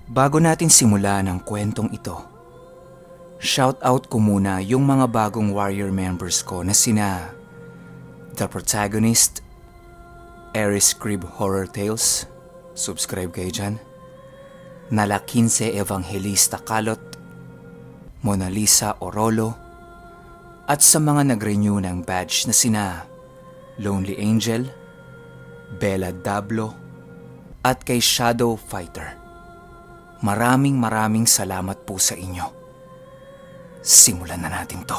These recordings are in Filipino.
Bago natin simulan ang kwentong ito, shoutout ko muna yung mga bagong warrior members ko na sina The Protagonist, Aries Crib Horror Tales, subscribe kayo dyan, Nala 15 Evangelista Kalot, Mona Lisa Orolo, at sa mga nag-renew ng badge na sina Lonely Angel, Bella Dablo, at kay Shadow Fighter. Maraming salamat po sa inyo. Simulan na natin to.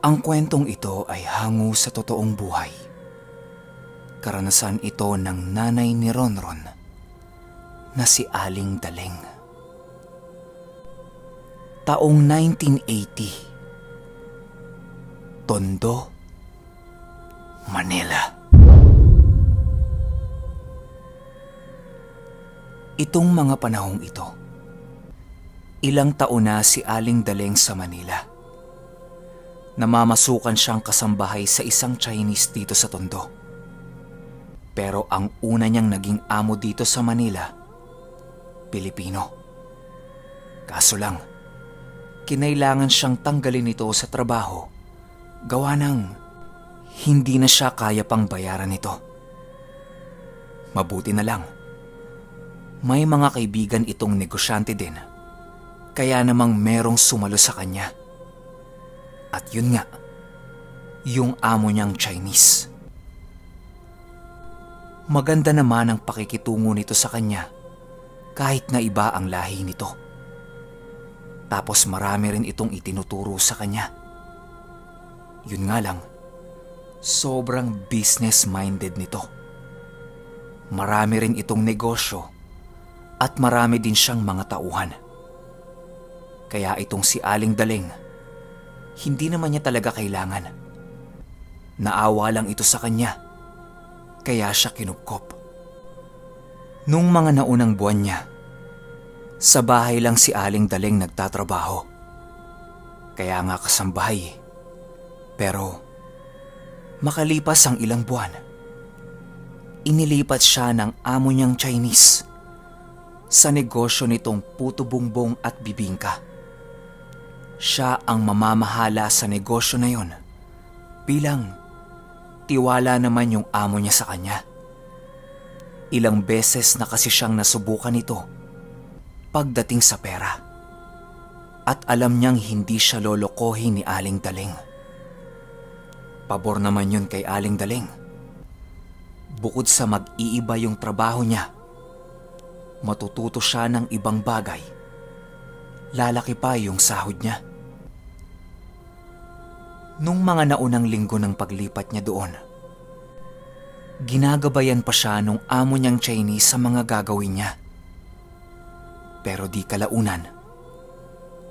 Ang kwentong ito ay hango sa totoong buhay. Karanasan ito ng nanay ni Ronron na si Aling Daleng. Taong 1980. Tondo, Manila. Itong mga panahong ito, ilang taon na si Aling Daleng sa Manila. Namamasukan siyang kasambahay sa isang Chinese dito sa Tondo. Pero ang una niyang naging amo dito sa Manila, Pilipino. Kaso lang, kinailangan siyang tanggalin ito sa trabaho, gawa ng hindi na siya kaya pang bayaran ito. Mabuti na lang, may mga kaibigan itong negosyante din, kaya namang merong sumalo sa kanya. At yun nga, yung amo niyang Chinese. Maganda naman ang pakikitungo nito sa kanya kahit na iba ang lahi nito. Tapos marami rin itong itinuturo sa kanya. Yun nga lang, sobrang business-minded nito. Marami rin itong negosyo at marami din siyang mga tauhan. Kaya itong si Aling Daleng, hindi naman niya talaga kailangan. Naawa lang ito sa kanya, kaya siya kinupkop. Nung mga naunang buwan niya, sa bahay lang si Aling Daleng nagtatrabaho. Kaya nga kasambahay eh. Pero makalipas ang ilang buwan, inilipat siya ng amo niyang Chinese sa negosyo nitong puto bumbong at bibingka. Siya ang mamamahala sa negosyo na yon bilang tiwala naman yung amo niya sa kanya. Ilang beses na kasi siyang nasubukan ito pagdating sa pera. At alam niyang hindi siya lolokohin ni Aling Daleng. Pabor naman yun kay Aling Daleng. Bukod sa mag-iiba yung trabaho niya, matututo siya ng ibang bagay. Lalaki pa yung sahod niya. Nung mga naunang linggo ng paglipat niya doon, ginagabayan pa siya nung amo niyang Chinese sa mga gagawin niya. Pero di kalaunan,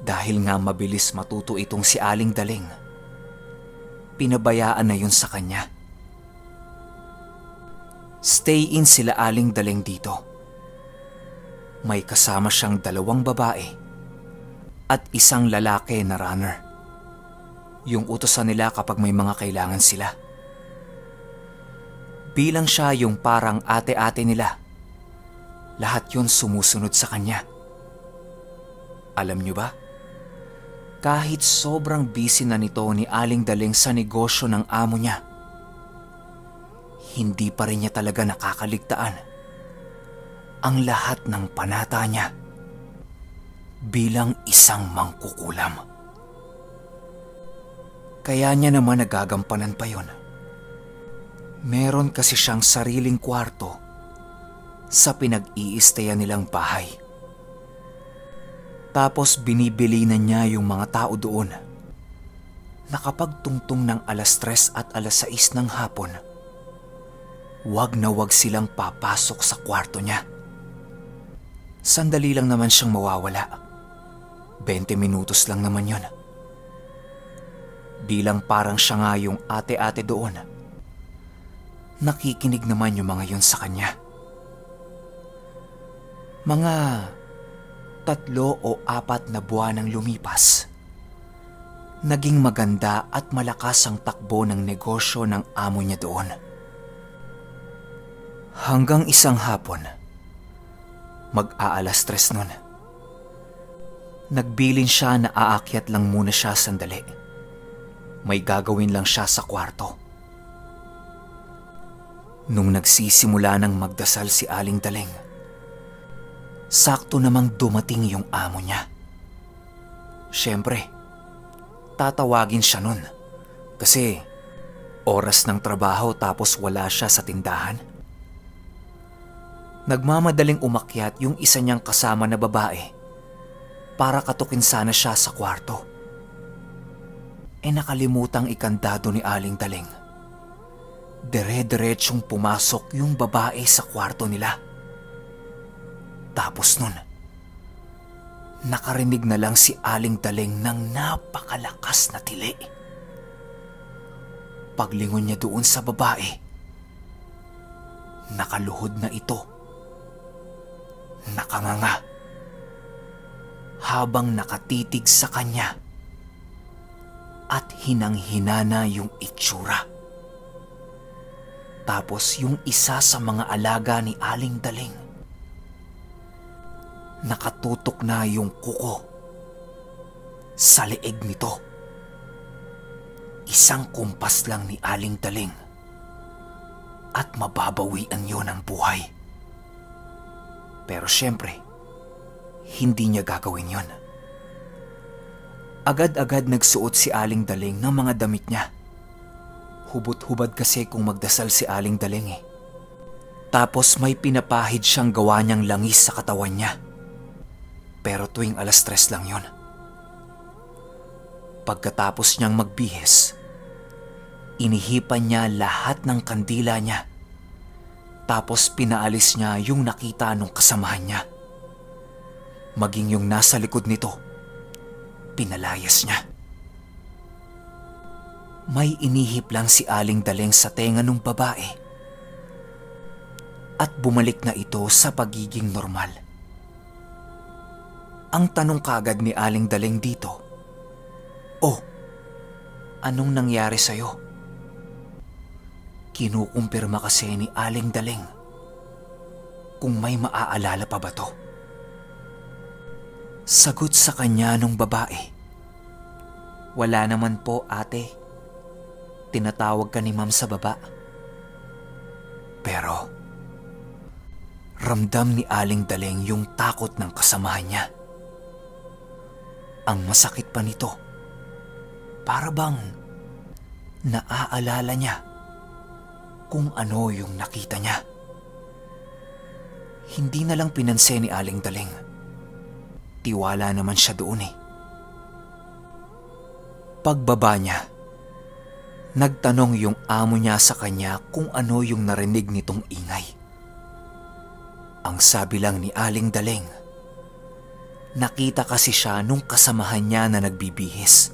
dahil nga mabilis matuto itong si Aling Daleng, pinabayaan na yun sa kanya. Stay in sila Aling Daleng dito. May kasama siyang 2 babae at isang lalaki na runner. Yung utusan nila kapag may mga kailangan sila. Bilang siya yung parang ate-ate nila, lahat yun sumusunod sa kanya. Alam niyo ba? Kahit sobrang busy na nito ni Aling Daleng sa negosyo ng amo niya, hindi pa rin niya talaga nakakaligtaan ang lahat ng panata niya bilang isang mangkukulam. Kaya niya naman nagagampanan pa yon. Meron kasi siyang sariling kwarto sa pinag-iistayan nilang bahay. Tapos binibili na niya yung mga tao doon na kapag tungtong ng alas 3 at alas 6 ng hapon, wag na wag silang papasok sa kwarto niya. Sandali lang naman siyang mawawala. 20 minutos lang naman yon. Bilang parang siya nga yung ate-ate doon, nakikinig naman yung mga yon sa kanya. Mga 3 o 4 na buwan ang lumipas, naging maganda at malakas ang takbo ng negosyo ng amo niya doon. Hanggang isang hapon, mag-aalas 3 nun. Nagbilin siya na aakyat lang muna siya sandali. May gagawin lang siya sa kwarto. Nung nagsisimula ng magdasal si Aling Daleng, sakto namang dumating yung amo niya. Siyempre, tatawagin siya nun kasi oras ng trabaho tapos wala siya sa tindahan. Nagmamadaling umakyat yung isa niyang kasama na babae para katukin sana siya sa kwarto. Nakalimutang ikandado ni Aling Daleng. Dire-diretsyong pumasok yung babae sa kwarto nila. Tapos nun, nakarinig na lang si Aling Daleng ng napakalakas na tili. Paglingon niya doon sa babae, nakaluhod na ito. Nakanganga habang nakatitig sa kanya at hinang-hinana yung itsura. Tapos yung isa sa mga alaga ni Aling Daleng, nakatutok na yung kuko sa leeg nito. Isang kumpas lang ni Aling Daleng at mababawian yon ng buhay. Pero syempre, hindi niya gagawin yon. Agad-agad nagsuot si Aling Daleng ng mga damit niya. Hubot-hubad kasi kung magdasal si Aling Daleng eh. Tapos may pinapahid siyang gawa niyang langis sa katawan niya. Pero tuwing alas 3 lang yon. Pagkatapos niyang magbihis, inihipan niya lahat ng kandila niya. Tapos pinaalis niya yung nakita nung kasamahan niya. Maging yung nasa likod nito, pinalayas niya. May inihip lang si Aling Daleng sa tenga nung babae at bumalik na ito sa pagiging normal. Ang tanong kagad ni Aling Daleng dito, "Oh, anong nangyari sa'yo?" Kinukumpirma kasi ni Aling Daleng kung may maaalala pa ba to. Sagot sa kanya nung babae, "Wala naman po, ate. Tinatawag ka ni ma'am sa baba." Pero ramdam ni Aling Daleng yung takot ng kasamahan niya. Ang masakit pa nito, para bang naaalala niya kung ano yung nakita niya. Hindi na lang pinansin ni Aling Daleng. Tiwala naman siya doon eh. Pagbaba niya, nagtanong yung amo niya sa kanya kung ano yung narinig nitong ingay. Ang sabi lang ni Aling Daleng, nakita kasi siya nung kasamahan niya na nagbibihis.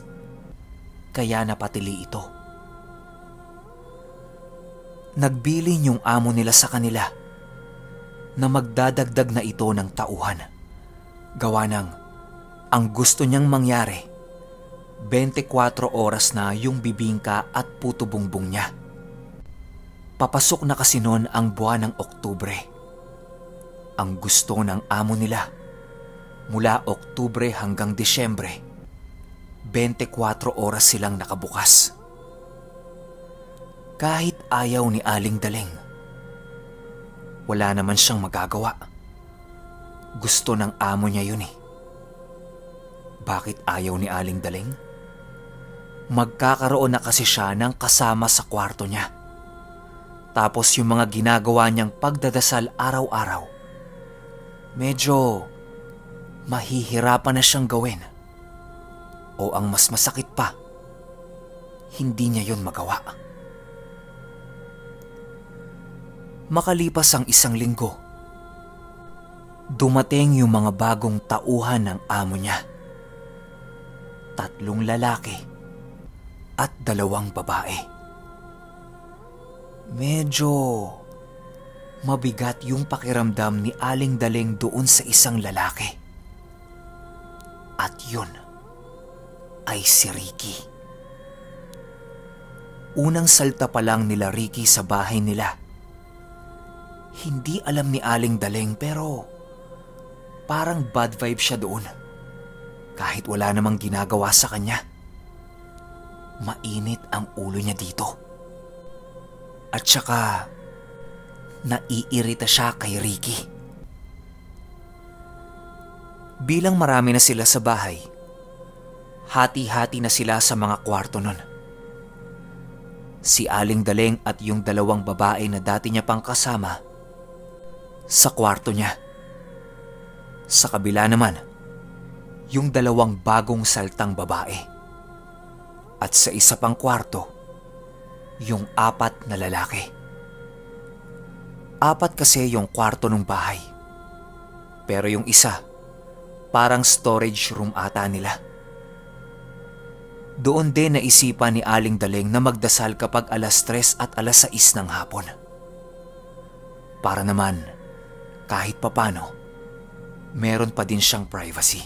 Kaya napatili ito. Nagbilin yung amo nila sa kanila na magdadagdag na ito ng tauhan. Gawa ng ang gusto niyang mangyari, 24 oras na yung bibingka at puto bungbong niya. Papasok na kasi noon ang buwan ng Oktubre. Ang gusto ng amo nila, mula Oktubre hanggang Disyembre, 24 oras silang nakabukas. Kahit ayaw ni Aling Daleng, wala naman siyang magagawa. Gusto ng amo niya yun eh. Bakit ayaw ni Aling Daleng? Magkakaroon na kasi siya ng kasama sa kwarto niya. Tapos yung mga ginagawa niyang pagdadasal araw-araw, medyo mahihirapan na siyang gawin. O ang mas masakit pa, hindi niya yun magawa. Makalipas ang 1 linggo, dumating yung mga bagong tauhan ng amo niya. 3 lalaki at 2 babae. Medyo mabigat yung pakiramdam ni Aling Daleng doon sa isang lalaki. At yun ay si Ricky. Unang salta pa lang nila Ricky sa bahay nila, Hindi alam ni Aling Daleng pero parang bad vibe siya doon. Kahit wala namang ginagawa sa kanya. Mainit ang ulo niya dito. At saka naiirita siya kay Ricky. Bilang marami na sila sa bahay, hati-hati na sila sa mga kwarto nun. Si Aling Daleng at yung dalawang babae na dati niya pang kasama sa kwarto niya. Sa kabila naman, yung dalawang bagong saltang babae. At sa isa pang kwarto, yung 4 na lalaki. 4 kasi yung kwarto ng bahay. Pero yung isa, parang storage room ata nila. Doon din naisipan ni Aling Daleng na magdasal kapag alas 3 at alas 6 ng hapon. Para naman, kahit papano, meron pa din siyang privacy.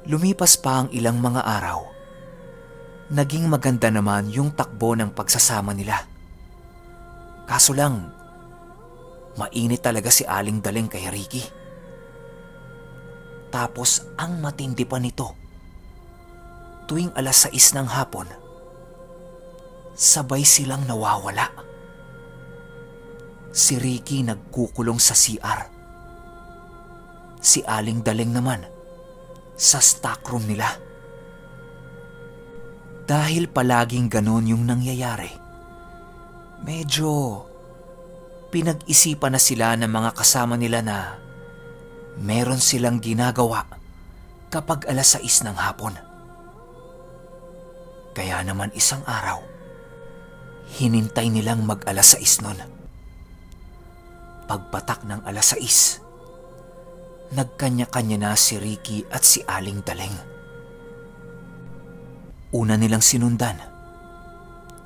Lumipas pa ang ilang mga araw. Naging maganda naman yung takbo ng pagsasama nila. Kaso lang, mainit talaga si Aling Daleng kay Ricky. Tapos ang matindi pa nito, tuwing alas 6 ng hapon, sabay silang nawawala. Si Ricky nagkukulong sa CR. Si Aling Daleng naman sa stockroom nila. Dahil palaging ganon yung nangyayari, medyo pinag-isipan na sila ng mga kasama nila na meron silang ginagawa kapag alas 6 ng hapon. Kaya naman isang araw, hinintay nilang mag-alas 6 nun. Pagpatak ng alas 6, nagkanya-kanya na si Ricky at si Aling Daleng. Una nilang sinundan,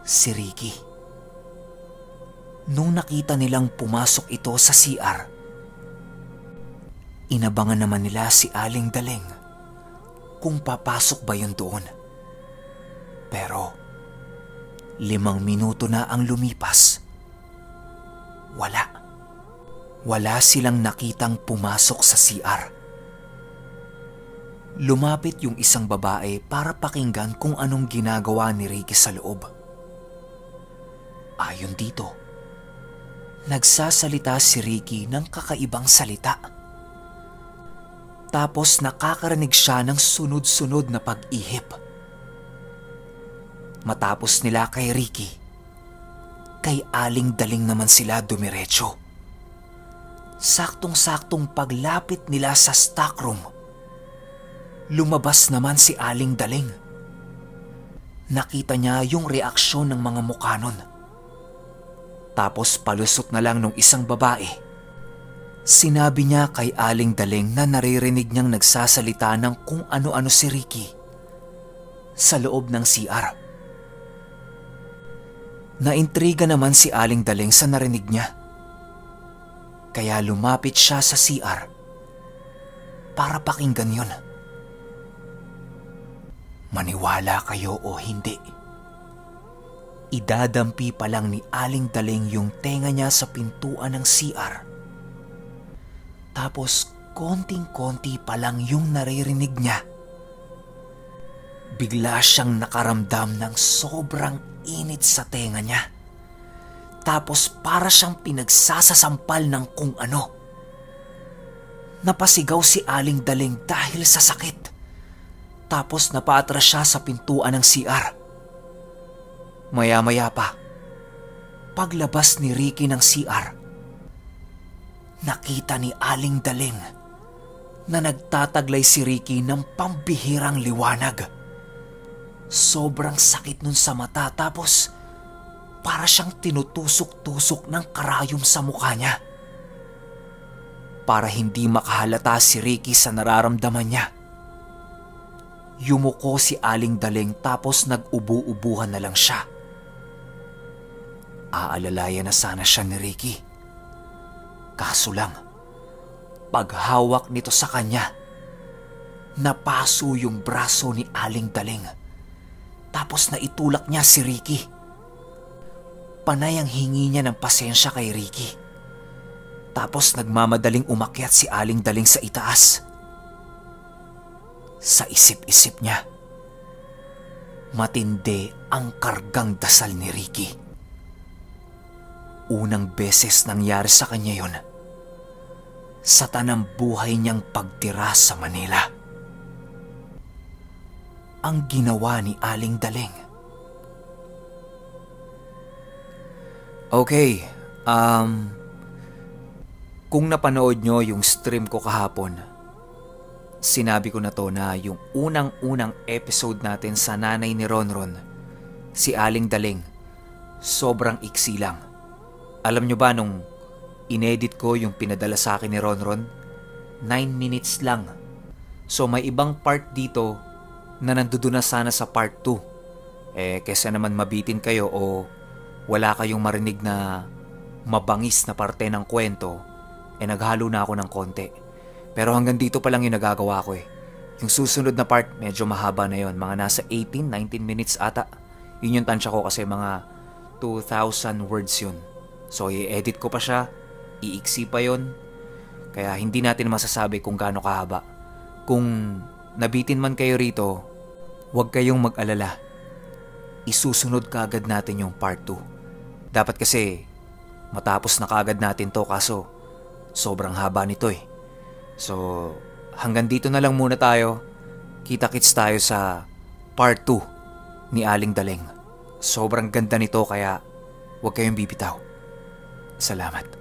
si Ricky. Nung nakita nilang pumasok ito sa CR, inabangan naman nila si Aling Daleng kung papasok ba yun doon. Pero 5 minuto na ang lumipas. Wala silang nakitang pumasok sa CR. Lumapit yung isang babae para pakinggan kung anong ginagawa ni Ricky sa loob. Ayon dito, nagsasalita si Ricky ng kakaibang salita. Tapos nakakarinig siya ng sunod-sunod na pag-ihip. Matapos nila kay Ricky, kay Aling Daleng naman sila dumiretso. Saktong-saktong paglapit nila sa stockroom, lumabas naman si Aling Daleng. Nakita niya yung reaksyon ng mga mukha nun. Tapos palusot na lang nung isang babae. Sinabi niya kay Aling Daleng na naririnig niyang nagsasalita ng kung ano-ano si Ricky sa loob ng CR. Naintriga naman si Aling Daleng sa narinig niya. Kaya lumapit siya sa CR para pakinggan yun. Maniwala kayo o hindi, idadampi pa lang ni Aling Daleng yung tenga niya sa pintuan ng CR. Tapos konting-konti pa lang yung naririnig niya. Bigla siyang nakaramdam ng sobrang init sa tenga niya. Tapos para siyang pinagsasasampal ng kung ano. Napasigaw si Aling Daleng dahil sa sakit. Tapos napaatras siya sa pintuan ng CR. Maya-maya pa, paglabas ni Ricky ng CR, nakita ni Aling Daleng na nagtataglay si Ricky ng pambihirang liwanag. Sobrang sakit nun sa mata, tapos para siyang tinutusok-tusok ng karayom sa mukha niya. Para hindi makahalata si Ricky sa nararamdaman niya, yumuko si Aling Daleng tapos nag-ubu-ubuhan na lang siya. Aalalayan na sana siya ni Ricky. Kaso lang, paghawak nito sa kanya, napaso yung braso ni Aling Daleng. Tapos naitulak niya si Ricky. Panay ang hingi niya ng pasensya kay Ricky. Tapos nagmamadaling umakyat si Aling Daling sa itaas. Sa isip-isip niya, matindi ang kargang dasal ni Ricky. Unang beses nangyari sa kanya yun sa tanang buhay niyang pagtira sa Manila. Ang ginawa ni Aling Daling. Okay, kung napanood nyo yung stream ko kahapon, sinabi ko na to na yung unang-unang episode natin sa nanay ni Ronron, si Aling Daling, sobrang iksi lang. Alam nyo ba nung inedit ko yung pinadala sa akin ni Ronron, 9 minutes lang. So may ibang part dito na nandoon na sana sa part 2. Kesa naman mabitin kayo o wala kayong marinig na mabangis na parte ng kwento, naghalo na ako ng konti. Pero hanggang dito pa lang yung nagagawa ko . Yung susunod na part, medyo mahaba na yon. Mga nasa 18-19 minutes ata. Yun yung tansya ko kasi mga 2,000 words yun. So i-edit ko pa siya, iiksi pa yon. Kaya hindi natin masasabi kung gaano kahaba. Kung nabitin man kayo rito, huwag kayong mag-alala. Isusunod kaagad natin yung part 2. Dapat kasi matapos na kaagad natin to, kaso sobrang haba nito . So hanggang dito na lang muna tayo. Kita-kits tayo sa part 2 ni Aling Daling. Sobrang ganda nito kaya huwag kayong bibitaw. Salamat.